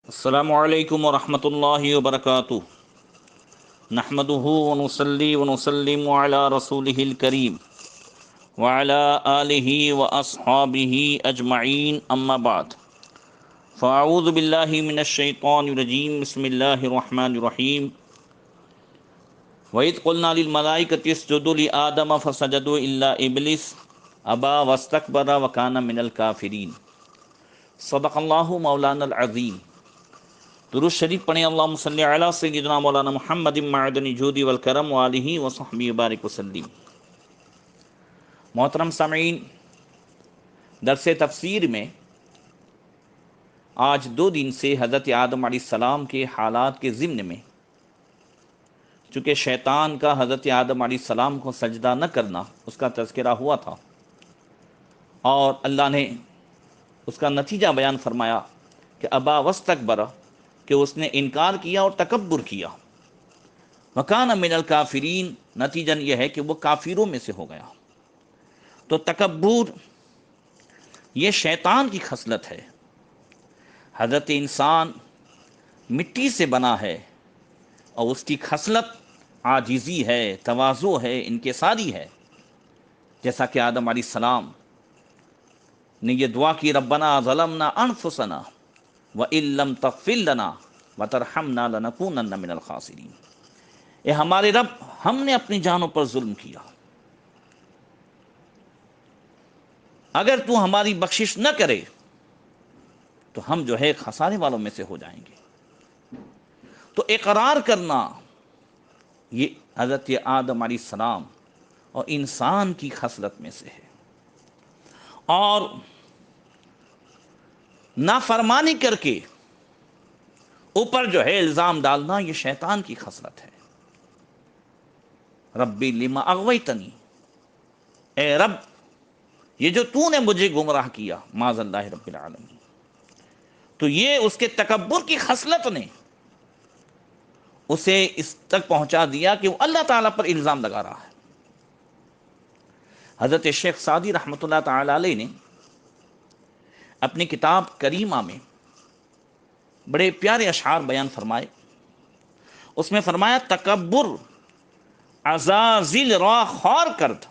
السلام علیکم ورحمۃ اللہ وبرکاتہ نحمدہ ونصلی ونسلم علی رسولہ الکریم وعلی آلہ واصحابہ اجمعین اما بعد فاعوذ باللہ من الشیطان الرجیم بسم اللہ الرحمن الرحیم وَإِذْ قُلْنَا لِلْمَلَائِكَةِ اسْجُدُوا لِآدَمَ فَسَجَدُوا إِلَّا إِبْلِيسَ أَبَى وَاسْتَكْبَرَ وَكَانَ مِنَ الْكَافِرِينَ صدق اللہ مولانا العظیم۔ درود شریف پڑھیں، اللہم صلی علی سیدنا مولانا محمد معدن جودی والکرم وآلہ وصحبہ وبارک وسلم۔ محترم سامعین، درس تفسیر میں آج 2 دن سے حضرت آدم علیہ السلام کے حالات کے ضمن میں، چونکہ شیطان کا حضرت آدم علیہ السلام کو سجدہ نہ کرنا اس کا تذکرہ ہوا تھا، اور اللہ نے اس کا نتیجہ بیان فرمایا کہ ابا واستکبر، کہ اس نے انکار کیا اور تکبر کیا، وکان من الکافرین، نتیجہ یہ ہے کہ وہ کافروں میں سے ہو گیا۔ تو تکبر یہ شیطان کی خصلت ہے۔ حضرت انسان مٹی سے بنا ہے اور اس کی خصلت عاجزی ہے، تواضع ہے، انکساری ہے، جیسا کہ آدم علیہ السلام نے یہ دعا کی، ربنا ظلمنا انفسنا وَإِن لَّمْ تَغْفِرْ لَنَا وَتَرْحَمْنَا لَنَكُونَنَّ مِنَ الْخَاسِرِينَ۔ اے ہمارے رب، ہم نے اپنی جانوں پر ظلم کیا، اگر تو ہماری بخشش نہ کرے تو ہم جو ہے خسارے والوں میں سے ہو جائیں گے۔ تو اقرار کرنا یہ حضرت آدم علیہ السلام اور انسان کی خصلت میں سے ہے، اور نافرمانی کر کے اوپر جو ہے الزام ڈالنا یہ شیطان کی خصلت ہے۔ ربی لما اغویتنی، اے رب یہ جو تو نے مجھے گمراہ کیا، معاذ اللہ رب العالمین، تو یہ اس کے تکبر کی خصلت نے اسے اس تک پہنچا دیا کہ وہ اللہ تعالیٰ پر الزام لگا رہا ہے۔ حضرت شیخ سعدی رحمۃ اللہ تعالی علیہ نے اپنی کتاب کریمہ میں بڑے پیارے اشعار بیان فرمائے۔ اس میں فرمایا، تکبر عزازل را خوار کرد،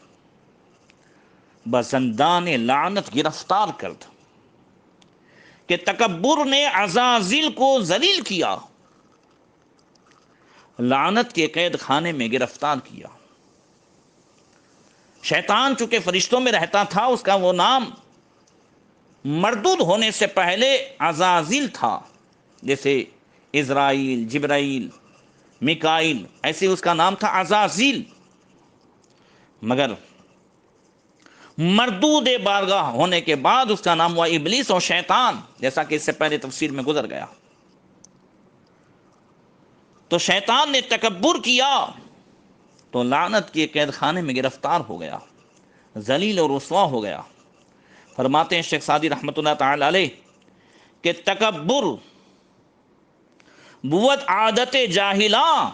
بزندان لعنت گرفتار کرد، کہ تکبر نے عزازل کو ذلیل کیا، لعنت کے قید خانے میں گرفتار کیا۔ شیطان چونکہ فرشتوں میں رہتا تھا، اس کا وہ نام مردود ہونے سے پہلے عزازل تھا، جیسے عزرائیل، جبرائیل، میکائیل، ایسے اس کا نام تھا عزازیل، مگر مردود بارگاہ ہونے کے بعد اس کا نام ہوا ابلیس اور شیطان، جیسا کہ اس سے پہلے تفسیر میں گزر گیا۔ تو شیطان نے تکبر کیا تو لعنت کے قید خانے میں گرفتار ہو گیا، ذلیل اور رسوا ہو گیا۔ فرماتے ہیں شیخ سعدی رحمۃ اللہ تعالی علیہ کہ تکبر بود عادت جاہلاں،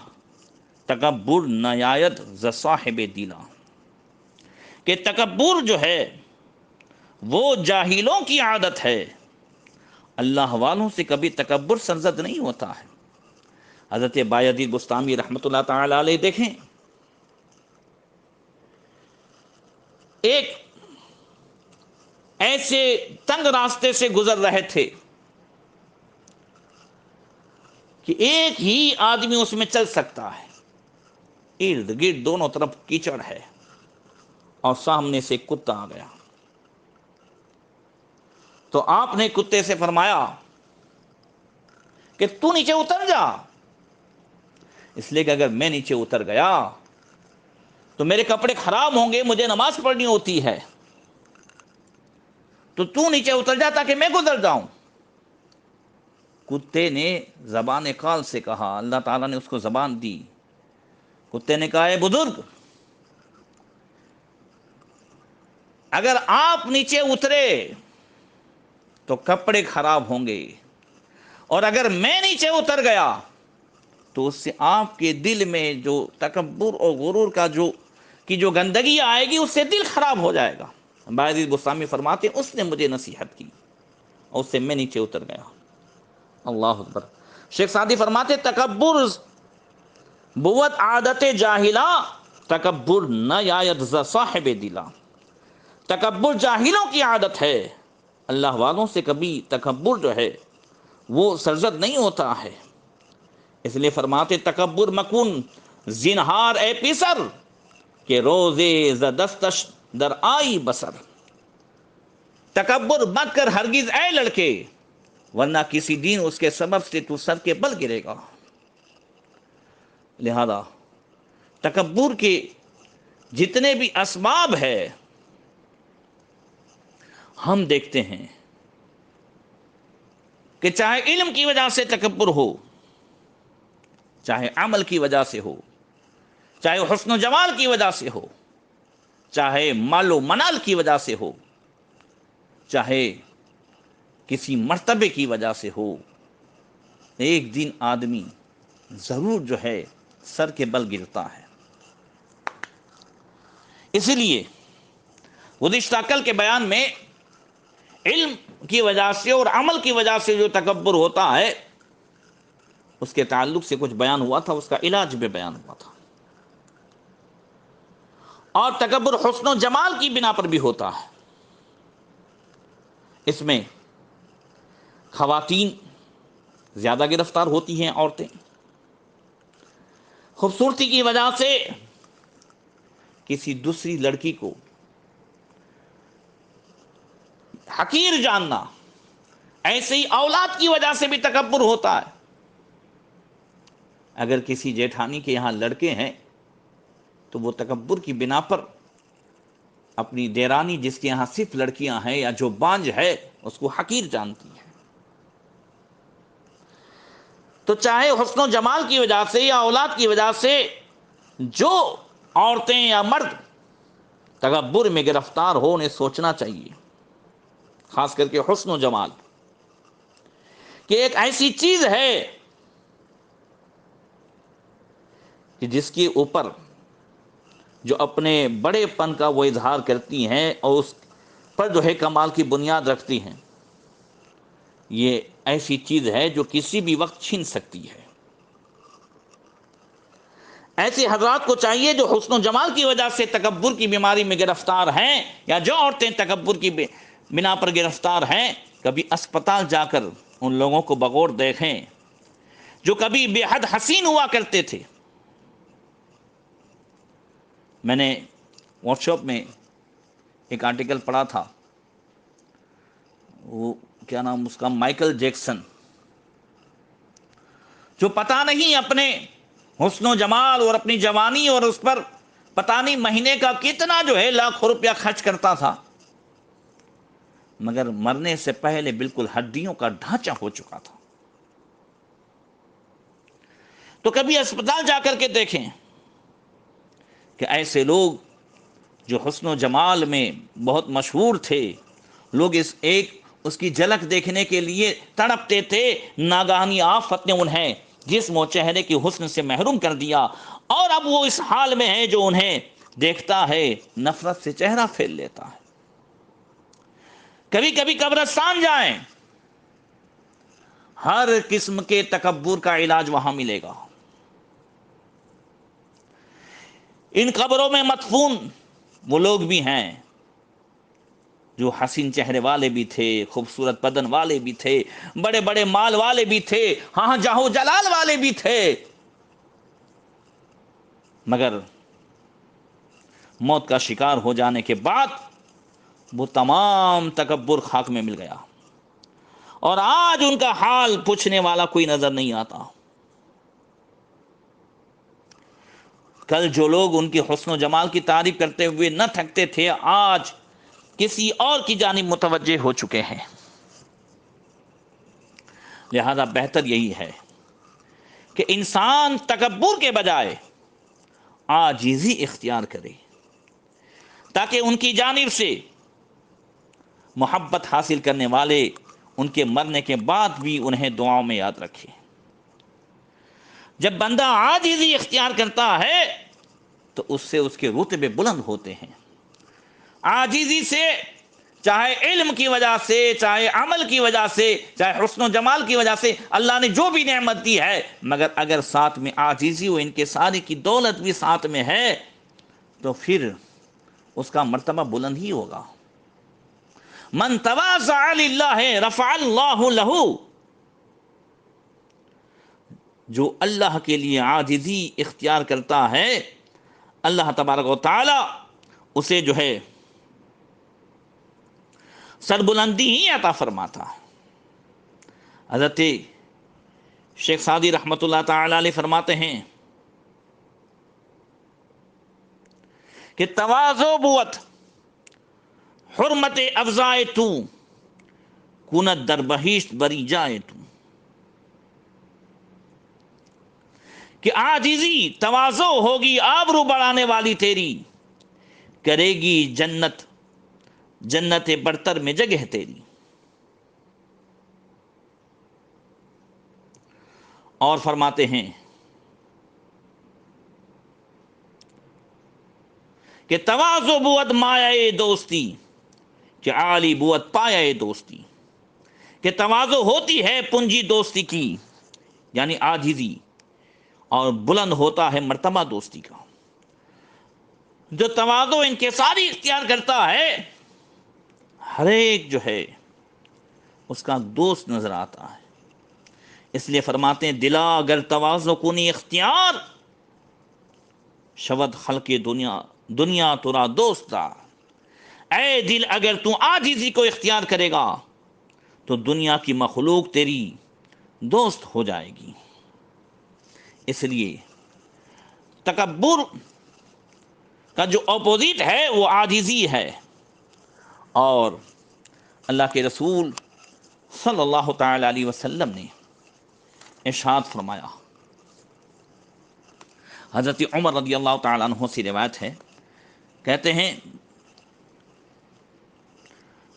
تکبر نیاید ز صاحب دیلاں، کہ تکبر جو ہے وہ جاہلوں کی عادت ہے، اللہ والوں سے کبھی تکبر سرزد نہیں ہوتا ہے۔ حضرت بایزید بستامی رحمۃ اللہ تعالی علیہ دیکھیں، ایک ایسے تنگ راستے سے گزر رہے تھے کہ ایک ہی آدمی اس میں چل سکتا ہے، ارد گرد دونوں طرف کیچڑ ہے، اور سامنے سے کتا آ گیا۔ تو آپ نے کتے سے فرمایا کہ تو نیچے اتر جا، اس لیے کہ اگر میں نیچے اتر گیا تو میرے کپڑے خراب ہوں گے، مجھے نماز پڑھنی ہوتی ہے، تو نیچے اتر جا تاکہ میں گزر جاؤں۔ کتے نے زبان قال سے کہا، اللہ تعالیٰ نے اس کو زبان دی۔ کتے نے کہا، اے بزرگ، اگر آپ نیچے اترے تو کپڑے خراب ہوں گے، اور اگر میں نیچے اتر گیا تو اس سے آپ کے دل میں جو تکبر اور غرور کا جو گندگی آئے گی، اس سے دل خراب ہو جائے گا۔ بایزید بستامی فرماتے ہیں، اس نے مجھے نصیحت کی اور اس سے میں نیچے اتر گیا۔ اللہ اکبر۔ شیخ سعدی فرماتے تکبر بوت عادت جاہلا، تکبر نہ یاید ز صاحب دلا۔ تکبر جاہلوں کی عادت ہے، اللہ والوں سے کبھی تکبر جو ہے وہ سرزد نہیں ہوتا ہے۔ اس لیے فرماتے تکبر مکن زنہار اے پیسر، کہ روزے ز دستش در آئی بسر۔ تکبر مت کر ہرگز اے لڑکے، ورنہ کسی دن اس کے سبب سے تو سر کے بل گرے گا۔ لہذا تکبر کے جتنے بھی اسباب ہے ہم دیکھتے ہیں کہ چاہے علم کی وجہ سے تکبر ہو، چاہے عمل کی وجہ سے ہو، چاہے حسن و جمال کی وجہ سے ہو، چاہے مال و منال کی وجہ سے ہو، چاہے کسی مرتبے کی وجہ سے ہو، ایک دن آدمی ضرور جو ہے سر کے بل گرتا ہے۔ اسی لیے گزشتہ کل کے بیان میں علم کی وجہ سے اور عمل کی وجہ سے جو تکبر ہوتا ہے اس کے تعلق سے کچھ بیان ہوا تھا، اس کا علاج بھی بیان ہوا تھا۔ اور تکبر حسن و جمال کی بنا پر بھی ہوتا ہے۔ اس میں خواتین زیادہ گرفتار ہوتی ہیں، عورتیں خوبصورتی کی وجہ سے کسی دوسری لڑکی کو حقیر جاننا، ایسے ہی اولاد کی وجہ سے بھی تکبر ہوتا ہے۔ اگر کسی جیٹھانی کے یہاں لڑکے ہیں تو وہ تکبر کی بنا پر اپنی دیرانی جس کے یہاں صرف لڑکیاں ہیں یا جو بانج ہے اس کو حقیر جانتی ہے۔ تو چاہے حسن و جمال کی وجہ سے یا اولاد کی وجہ سے جو عورتیں یا مرد تکبر میں گرفتار ہو، انہیں سوچنا چاہیے، خاص کر کے حسن و جمال کہ ایک ایسی چیز ہے کہ جس کے اوپر جو اپنے بڑے پن کا وہ اظہار کرتی ہیں اور اس پر جو ہے کمال کی بنیاد رکھتی ہیں، یہ ایسی چیز ہے جو کسی بھی وقت چھین سکتی ہے۔ ایسے حضرات کو چاہیے جو حسن و جمال کی وجہ سے تکبر کی بیماری میں گرفتار ہیں، یا جو عورتیں تکبر کی بنا پر گرفتار ہیں، کبھی اسپتال جا کر ان لوگوں کو بغور دیکھیں جو کبھی بے حد حسین ہوا کرتے تھے۔ میں نے واٹس ایپ میں ایک آرٹیکل پڑھا تھا، وہ کیا نام اس کا، مائیکل جیکسن، جو پتہ نہیں اپنے حسن و جمال اور اپنی جوانی اور اس پر پتہ نہیں مہینے کا کتنا جو ہے لاکھوں روپیہ خرچ کرتا تھا، مگر مرنے سے پہلے بالکل ہڈیوں کا ڈھانچہ ہو چکا تھا۔ تو کبھی اسپتال جا کر کے دیکھیں کہ ایسے لوگ جو حسن و جمال میں بہت مشہور تھے، لوگ اس کی جھلک دیکھنے کے لیے تڑپتے تھے، ناگہانی آفت نے انہیں جسم و چہرے کی حسن سے محروم کر دیا، اور اب وہ اس حال میں ہے جو انہیں دیکھتا ہے نفرت سے چہرہ پھیر لیتا ہے۔ کبھی کبھی قبرستان جائیں، ہر قسم کے تکبر کا علاج وہاں ملے گا۔ ان قبروں میں مدفون وہ لوگ بھی ہیں جو حسین چہرے والے بھی تھے، خوبصورت بدن والے بھی تھے، بڑے بڑے مال والے بھی تھے، ہاں جاہو جلال والے بھی تھے، مگر موت کا شکار ہو جانے کے بعد وہ تمام تکبر خاک میں مل گیا، اور آج ان کا حال پوچھنے والا کوئی نظر نہیں آتا۔ کل جو لوگ ان کی حسن و جمال کی تعریف کرتے ہوئے نہ تھکتے تھے، آج کسی اور کی جانب متوجہ ہو چکے ہیں۔ لہذا بہتر یہی ہے کہ انسان تکبر کے بجائے عاجزی اختیار کرے، تاکہ ان کی جانب سے محبت حاصل کرنے والے ان کے مرنے کے بعد بھی انہیں دعاؤں میں یاد رکھے۔ جب بندہ عاجزی اختیار کرتا ہے تو اس سے اس کے رتبے بلند ہوتے ہیں۔ عاجزی سے چاہے علم کی وجہ سے، چاہے عمل کی وجہ سے، چاہے حسن و جمال کی وجہ سے، اللہ نے جو بھی نعمت دی ہے، مگر اگر ساتھ میں عاجزی و انکساری کی دولت بھی ساتھ میں ہے تو پھر اس کا مرتبہ بلند ہی ہوگا۔ من تواضع للہ رفع اللہ لہ، جو اللہ کے لیے عاجزی اختیار کرتا ہے، اللہ تبارک و تعالی اسے جو ہے سربلندی ہی عطا فرماتا ہے۔ حضرت شیخ سعدی رحمۃ اللہ تعالی علیہ فرماتے ہیں کہ تواضع بوت حرمت افزائے تو، کنت در بہشت بری جائے تو، کہ عاجزی تواضع ہوگی آبرو بڑھانے والی تیری، کرے گی جنت جنت برتر میں جگہ تیری۔ اور فرماتے ہیں کہ تواضع بوت مایہ دوستی، کہ عالی بوت پایہ دوستی، کہ تواضع ہوتی ہے پنجی دوستی کی، یعنی عاجزی، اور بلند ہوتا ہے مرتبہ دوستی کا۔ جو تواضع انکساری اختیار کرتا ہے، ہر ایک جو ہے اس کا دوست نظر آتا ہے۔ اس لیے فرماتے ہیں دلا اگر تواضع کنی اختیار، شود خلق دنیا دنیا ترا دوستا۔ اے دل اگر تو عاجزی کو اختیار کرے گا تو دنیا کی مخلوق تیری دوست ہو جائے گی۔ اس لیے تکبر کا جو اپوزٹ ہے وہ عاجزی ہے، اور اللہ کے رسول صلی اللہ تعالی علیہ وسلم نے ارشاد فرمایا، حضرت عمر رضی اللہ تعالیٰ عنہ سے روایت ہے، کہتے ہیں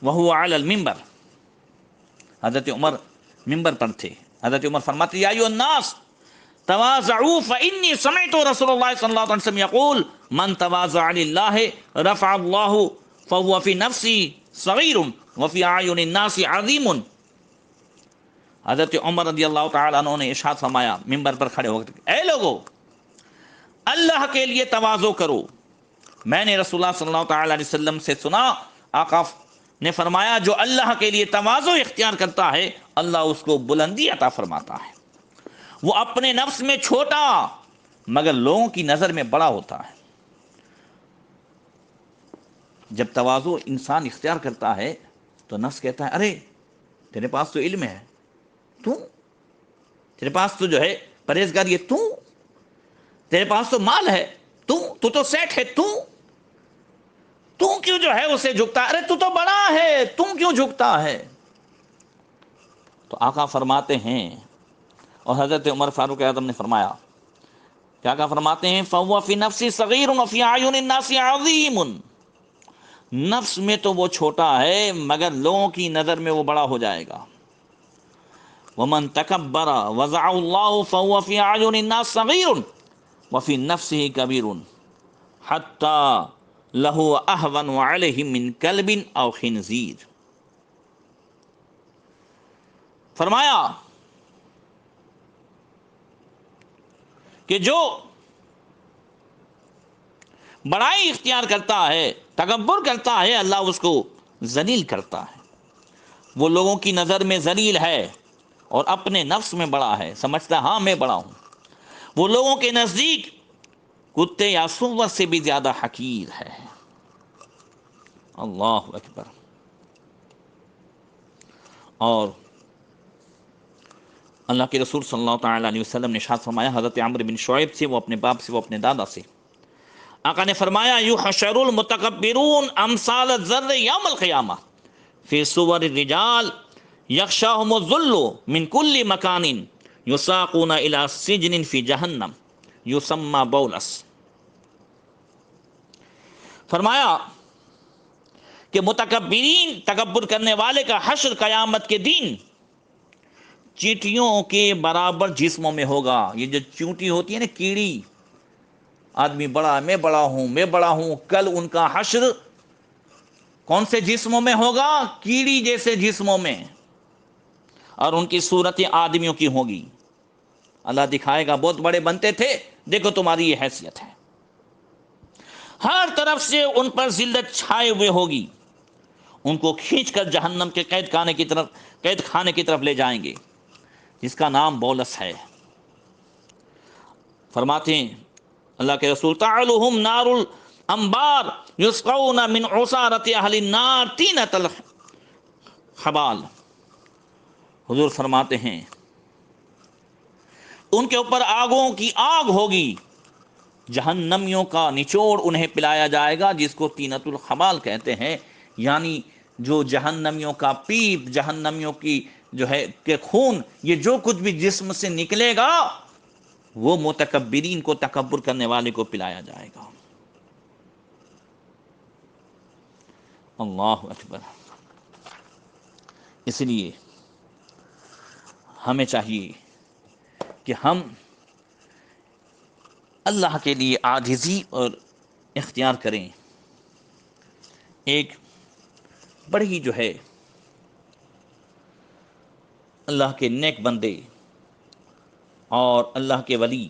وَهُوَ عَلَى الْمِنبَرِ، حضرت عمر ممبر پر تھے۔ حضرت عمر فرماتے یا ایھا الناس تواضعوا فإني سمعت رسول اللہ صلی اللہ علیہ وسلم یقول من تواضع للہ رفع اللہ فهو في نفسی صغیر وفي اعین الناس عظیم۔ حضرت عمر رضی اللہ تعالیٰ عنہ نے ارشاد فرمایا ممبر پر کھڑے ہو کر، اے لوگو اللہ کے لیے تواضع کرو۔ میں نے رسول اللہ صلی اللہ تعالی علیہ وسلم سے سنا، آقا نے فرمایا جو اللہ کے لیے تواضع اختیار کرتا ہے اللہ اس کو بلندی عطا فرماتا ہے۔ وہ اپنے نفس میں چھوٹا مگر لوگوں کی نظر میں بڑا ہوتا ہے۔ جب تواضع انسان اختیار کرتا ہے تو نفس کہتا ہے ارے تیرے پاس تو علم ہے، تیرے پاس تو جو ہے پرہیزگار، یہ تیرے پاس تو مال ہے، تو تو سیٹ ہے، تو کیوں جو ہے اسے جھکتا ہے؟ ارے تو تو بڑا ہے، تم کیوں جھکتا ہے؟ تو آقا فرماتے ہیں، اور حضرت عمر فاروق اعظم نے فرمایا، کیا آقا فرماتے ہیں فَهُوَ فِي نَفْسِ صَغِيرٌ وَفِي أَعْيُنِ النَّاسِ عَظِيمٌ، نفس میں تو وہ چھوٹا ہے مگر لوگوں کی نظر میں وہ بڑا ہو جائے گا۔ وَمَن تَكَبَّرَ وَزَعَ اللَّهُ فَهُوَ فِي أَعْيُنِ النَّاسِ صَغِيرٌ وَفِي نَفْسِهِ كَبِيرٌ حَتَّى لَهُ أَهْوَنُ عَلَيْهِ مِنْ كَلْبٍ أَوْ خِنْزِيرٍ۔ فرمایا کہ جو بڑائی اختیار کرتا ہے، تکبر کرتا ہے، اللہ اس کو ذلیل کرتا ہے۔ وہ لوگوں کی نظر میں ذلیل ہے اور اپنے نفس میں بڑا ہے، سمجھتا ہاں میں بڑا ہوں۔ وہ لوگوں کے نزدیک کتے یا سور سے بھی زیادہ حقیر ہے۔ اللہ اکبر۔ اور اللہ کے رسول صلی اللہ تعالی علیہ وسلم نے ارشاد فرمایا حضرت عمرو بن شعیب سے، وہ اپنے باپ سے، وہ اپنے دادا سے، آقا نے فرمایا یحشر المتکبرون امثال الذر یوم القیامہ فی صور الرجال یغشاہم الذل من کل مکان یساقون الی سجن فی جہنم یسمى بولس۔ فرمایا کہ متکبرین، تکبر کرنے والے کا حشر قیامت کے دن چیٹیوں کے برابر جسموں میں ہوگا۔ یہ جو چونٹی ہوتی ہے نا، کیڑی، آدمی بڑا، میں بڑا ہوں، میں بڑا ہوں، کل ان کا حشر کون سے جسموں میں ہوگا؟ کیڑی جیسے جسموں میں، اور ان کی صورتیں آدمیوں کی ہوگی۔ اللہ دکھائے گا بہت بڑے بنتے تھے، دیکھو تمہاری یہ حیثیت ہے۔ ہر طرف سے ان پر ذلت چھائے ہوئے ہوگی، ان کو کھینچ کر جہنم کے قید خانے کی طرف لے جائیں گے، جس کا نام بولس ہے۔ فرماتے ہیں اللہ کے رسول تعلہم نار الانبار یسقون من عصارۃ اہل النار طینۃ الخبال۔ حضور فرماتے ہیں ان کے اوپر آگوں کی آگ ہوگی، جہنمیوں کا نچوڑ انہیں پلایا جائے گا، جس کو طینۃ الخبال کہتے ہیں، یعنی جو جہنمیوں کا پیپ، جہنمیوں کی جو ہے کہ خون، یہ جو کچھ بھی جسم سے نکلے گا وہ متکبرین کو، تکبر کرنے والے کو پلایا جائے گا۔ اللہ اکبر۔ اس لیے ہمیں چاہیے کہ ہم اللہ کے لیے عاجزی اور اختیار کریں۔ ایک بڑی جو ہے اللہ کے نیک بندے اور اللہ کے ولی،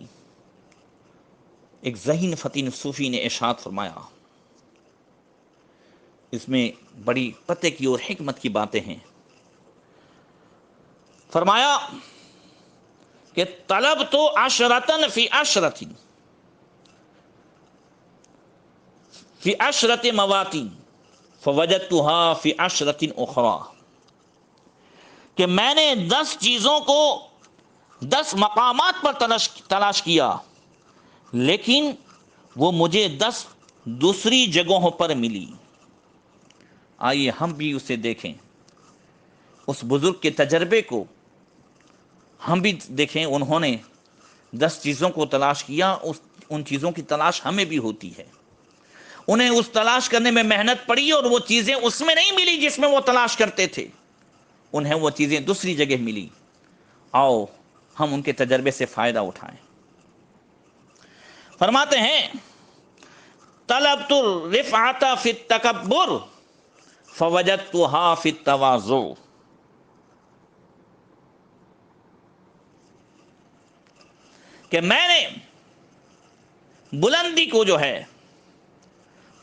ایک ذہین فطین صوفی نے ارشاد فرمایا، اس میں بڑی پتے کی اور حکمت کی باتیں ہیں۔ فرمایا کہ طلب تو عشرتن فی عشرتن فی عشرت مواطن فوجدتها فی عشرت اخرى، کہ میں نے 10 چیزوں کو 10 مقامات پر تلاش کیا، لیکن وہ مجھے 10 دوسری جگہوں پر ملی۔ آئیے ہم بھی اسے دیکھیں، اس بزرگ کے تجربے کو ہم بھی دیکھیں۔ انہوں نے 10 چیزوں کو تلاش کیا، ان چیزوں کی تلاش ہمیں بھی ہوتی ہے۔ انہیں اس تلاش کرنے میں محنت پڑی اور وہ چیزیں اس میں نہیں ملی جس میں وہ تلاش کرتے تھے، انہیں وہ چیزیں دوسری جگہ ملی۔ آؤ ہم ان کے تجربے سے فائدہ اٹھائیں۔ فرماتے ہیں طلبت الرفعۃ فی التکبر فوجدتها فی التواضع، کہ میں نے بلندی کو جو ہے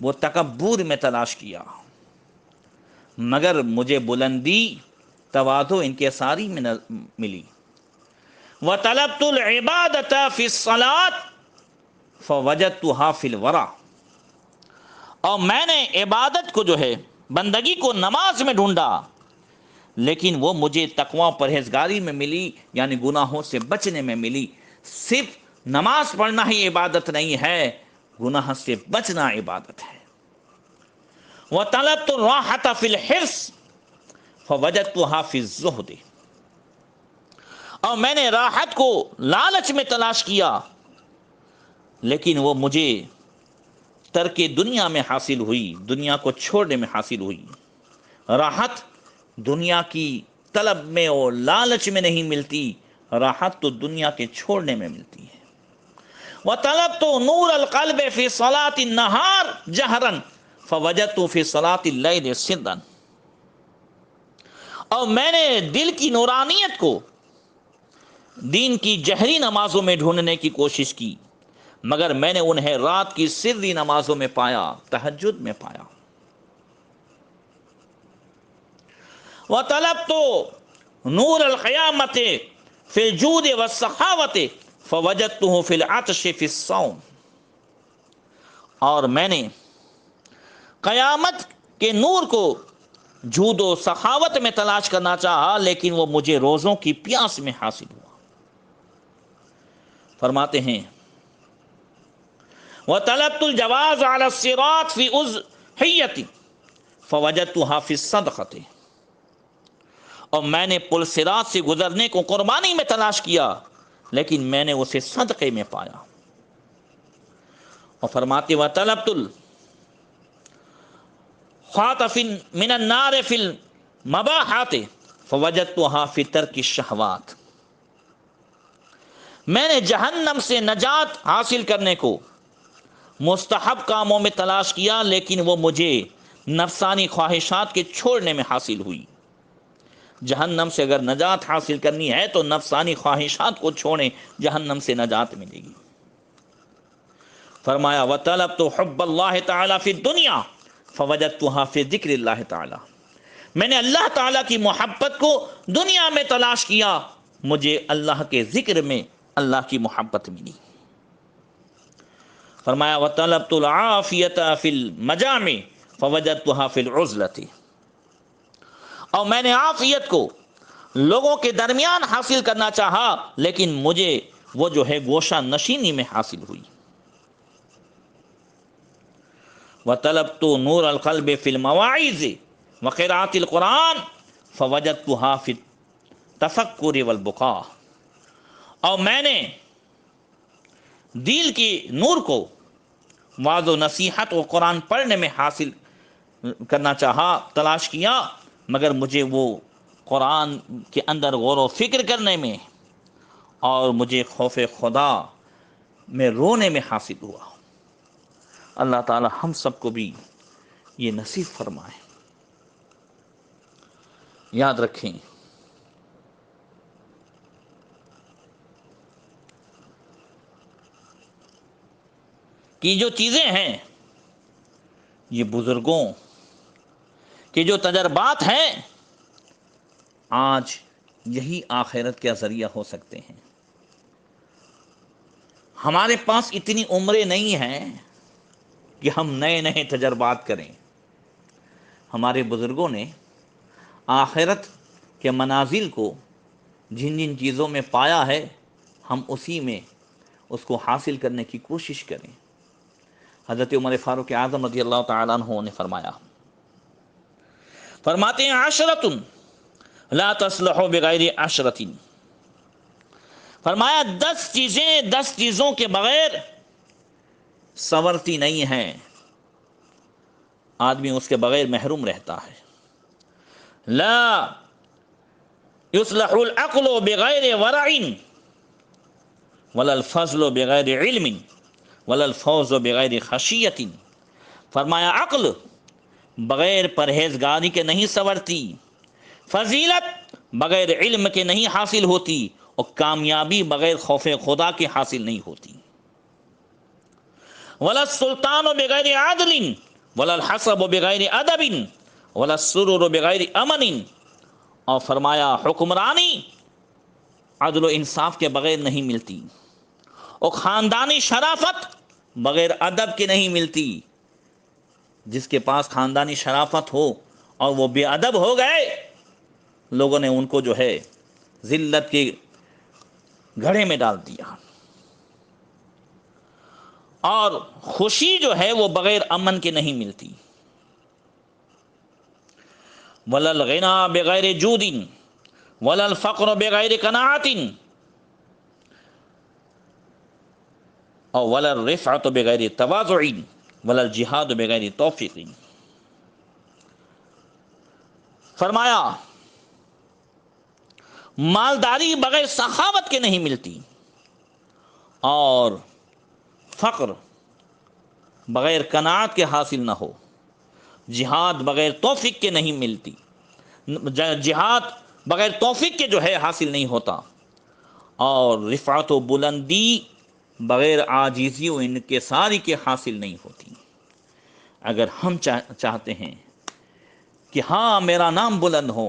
وہ تکبر میں تلاش کیا، مگر مجھے بلندی تواضع انکساری میں ملی۔ وطلبت العبادۃ فی الصلاۃ فوجدتها فی الورع، اور میں نے عبادت کو جو ہے بندگی کو نماز میں ڈھونڈا، لیکن وہ مجھے تقوی پرہیزگاری میں ملی، یعنی گناہوں سے بچنے میں ملی۔ صرف نماز پڑھنا ہی عبادت نہیں ہے، گناہ سے بچنا عبادت ہے۔ وطلبت الراحۃ فی الحرص فوجدتها فی الزہد، اور میں نے راحت کو لالچ میں تلاش کیا، لیکن وہ مجھے ترک دنیا میں حاصل ہوئی، دنیا کو چھوڑنے میں حاصل ہوئی۔ راحت دنیا کی طلب میں اور لالچ میں نہیں ملتی، راحت تو دنیا کے چھوڑنے میں ملتی ہے۔ وطلبت نور القلب فی صلاۃ النہار جہرا فوجدت فی صلاۃ اللیل سرا، اور میں نے دل کی نورانیت کو دین کی جہری نمازوں میں ڈھونڈنے کی کوشش کی، مگر میں نے انہیں رات کی سری نمازوں میں پایا، تہجد میں پایا۔ وطلبت نور القیامت فی الجود والسخاوت فوجدتہ فی العطش فی الصوم، اور میں نے قیامت کے نور کو جود و سخاوت میں تلاش کرنا چاہا، لیکن وہ مجھے روزوں کی پیاس میں حاصل ہوا۔ فرماتے ہیں وطلبت الجواز علی الصراط فی اضحیۃ فوجدتها فی الصدقۃ، اور میں نے پل صراط سے گزرنے کو قربانی میں تلاش کیا، لیکن میں نے اسے صدقے میں پایا۔ اور فرماتے وطلبت الخاطف من النار فی المباحات فوجدتها فی ترک الشہوات، میں نے جہنم سے نجات حاصل کرنے کو مستحب کاموں میں تلاش کیا، لیکن وہ مجھے نفسانی خواہشات کے چھوڑنے میں حاصل ہوئی۔ جہنم سے اگر نجات حاصل کرنی ہے تو نفسانی خواہشات کو چھوڑیں، جہنم سے نجات ملے گی۔ فرمایا وَطَلَبْتُ حُبَّ اللَّهِ تَعَالَى فِي الدُّنْيَا فَوَجَدْتُهَا فِي ذِكْرِ اللَّهِ تَعَالَى، میں نے اللہ تعالیٰ کی محبت کو دنیا میں تلاش کیا، مجھے اللہ کے ذکر میں اللہ کی محبت ملی۔ فرمایا وَطَلَبْتُ الْعَافِيَةَ فِي الْمَجَامِعِ فَوَجَدْتُهَا فِي الْعُزْلَةِ، اور میں نے عافیت کو لوگوں کے درمیان حاصل کرنا چاہا، لیکن مجھے وہ جو ہے گوشہ نشینی میں حاصل ہوئی۔ وَطَلَبْتُ نُورَ الْقَلْبِ فِي الْمَوَاعِظِ وَقِرَاءَةِ الْقُرْآنِ فَوَجَدْتُهَا فِي التَّفَكُّرِ وَالْبُكَاءِ، اور میں نے دل کی نور کو وعظ و نصیحت و قرآن پڑھنے میں حاصل کرنا چاہا، تلاش کیا، مگر مجھے وہ قرآن کے اندر غور و فکر کرنے میں اور مجھے خوف خدا میں رونے میں حاصل ہوا۔ اللہ تعالی ہم سب کو بھی یہ نصیب فرمائے۔ یاد رکھیں کہ جو چیزیں ہیں یہ بزرگوں کے جو تجربات ہیں، آج یہی آخرت کا ذریعہ ہو سکتے ہیں۔ ہمارے پاس اتنی عمریں نہیں ہیں کہ ہم نئے نئے تجربات کریں۔ ہمارے بزرگوں نے آخرت کے منازل کو جن جن چیزوں میں پایا ہے، ہم اسی میں اس کو حاصل کرنے کی کوشش کریں۔ حضرت عمر فاروق اعظم رضی اللہ تعالیٰ عنہ نے فرماتے ہیں عشرۃ لا تصلح بغیر عشرۃ، فرمایا 10 چیزوں کے بغیر سنورتی نہیں ہیں، آدمی اس کے بغیر محروم رہتا ہے۔ لا يصلح العقل بغیر ورع ولا الفضل بغیر علم ولا الفوز بغیر خشیت، فرمایا عقل بغیر پرہیزگاری کے نہیں سنورتی، فضیلت بغیر علم کے نہیں حاصل ہوتی، اور کامیابی بغیر خوف خدا کے حاصل نہیں ہوتی۔ ولا السلطان بغیر عدل ولا الحسب بغیر ادب ولا السرور بغیر امن، اور فرمایا حکمرانی عدل و انصاف کے بغیر نہیں ملتی، اور خاندانی شرافت بغیر ادب کے نہیں ملتی۔ جس کے پاس خاندانی شرافت ہو اور وہ بے ادب ہو گئے، لوگوں نے ان کو جو ہے ذلت کے گھڑے میں ڈال دیا۔ اور خوشی جو ہے وہ بغیر امن کے نہیں ملتی۔ ولا الغنا بغیر جود ولا الفقر بغیر قناعت اور ولا الرفعت بغیر تواضع ولا الجہاد بغیر توفیق، فرمایا مالداری بغیر سخاوت کے نہیں ملتی، اور فقر بغیر قناعت کے حاصل نہ ہو، جہاد بغیر توفیق کے نہیں ملتی، جہاد بغیر توفیق کے جو ہے حاصل نہیں ہوتا، اور رفعت و بلندی بغیر عاجزی و انکساری کے حاصل نہیں ہوتی۔ اگر ہم چاہتے ہیں کہ ہاں میرا نام بلند ہو،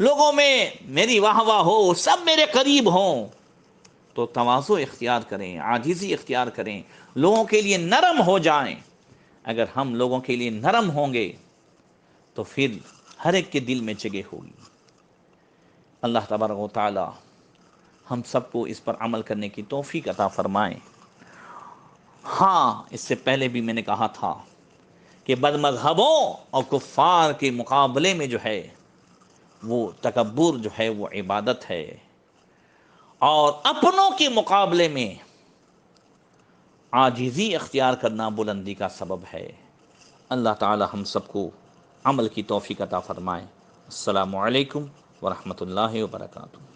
لوگوں میں میری واہ واہ ہو، سب میرے قریب ہوں، تو تواضع اختیار کریں، عاجزی اختیار کریں، لوگوں کے لیے نرم ہو جائیں۔ اگر ہم لوگوں کے لیے نرم ہوں گے تو پھر ہر ایک کے دل میں جگہ ہوگی۔ اللہ تبارک و تعالی ہم سب کو اس پر عمل کرنے کی توفیق عطا فرمائیں۔ ہاں، اس سے پہلے بھی میں نے کہا تھا کہ بد مذہبوں اور کفار کے مقابلے میں جو ہے وہ تکبر جو ہے وہ عبادت ہے، اور اپنوں کے مقابلے میں عاجزی اختیار کرنا بلندی کا سبب ہے۔ اللہ تعالی ہم سب کو عمل کی توفیق عطا فرمائے۔ السلام علیکم ورحمۃ اللہ وبرکاتہ۔